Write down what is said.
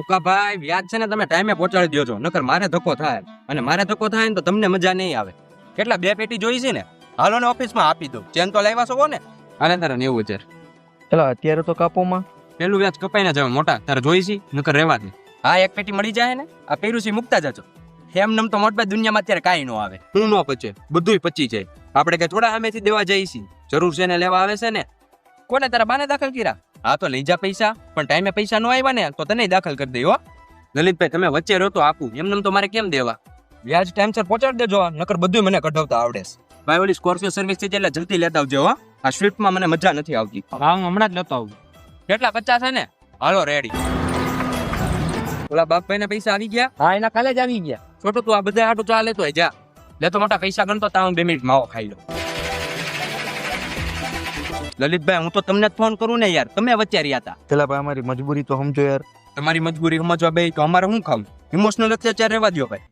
ઉકાભાઈ વ્યાજ છે ને તમે ટાઈમે પહોંચાડી દો છો, નકર મારે ધક્કો થાય, અને મારે ધક્કો થાય ને તો તમને મજા નહીં આવે. કેટલા 2 પેટી જોઈ છે ને, હાલો ને ઓફિસમાં આપી દો. ચેન તો લાવ્યા છો ને? આને તારે 90,000. ચલો અત્યારે તો કાપોમાં. પેલું વ્યાજ કપાઈને જાવ મોટા, તારે જોઈ છે નકર રહેવા દે. હા, એક પેટી મળી જાય ને, આ પેરું છે મૂકતા જજો. એમ તો મોટભાઈ દુનિયામાં અત્યારે કાંઈ ન આવે. હું ન પચે, બધુંય પચી જાય. આપણે કે થોડા સામેથી દેવા જઈએ છીએ, જરૂર છે ને લેવા આવે છે ને. કોને તારા બાને દાખલ કર્યા? હા તો લઈ જા પૈસા, પણ ટાઈમે પૈસા ન આવ્યા ને તો તને દાખલ કરી દઈ હો. લલિતભાઈ તમે વચ્ચે રહો તો આપું, એમને તો મારે કેમ દેવા? વ્યાજ ટાઈમસર પહોંચાડી દેજો, નકર બધું મને કઢાવતા આવડે છે. ભાઈ ઓલી સ્કોર્પિયો સર્વિસ છે એટલે જલ્દી લેતા આવજો હો. આ સ્વિફ્ટમાં મને મજા નથી આવતી. હા હું હમણાં જ લેતો આવું. કેટલા 50 છે ને? હાલો રેડી. ઓલા બાપભાઈ ને પૈસા આવી ગયા? હા એના કાલે જ આવી ગયા. છોટું તું આ બધા આટું ચા લેતો જા. લેતો મોટા પૈસા ગણતો તા હું 2 મિનિટ માવો ખાઈ લઉં. લલિતભાઈ હું તો તમને જ ફોન કરું ને યાર, તમે વચ્ચે રહ્યા હતા. પેલા ભાઈ અમારી મજબૂરી તો સમજો યાર. તમારી મજબૂરી સમજવા બે તો અમારે શું ખાવું? ઇમોશનલ અત્યાચાર રહેવા દો ભાઈ.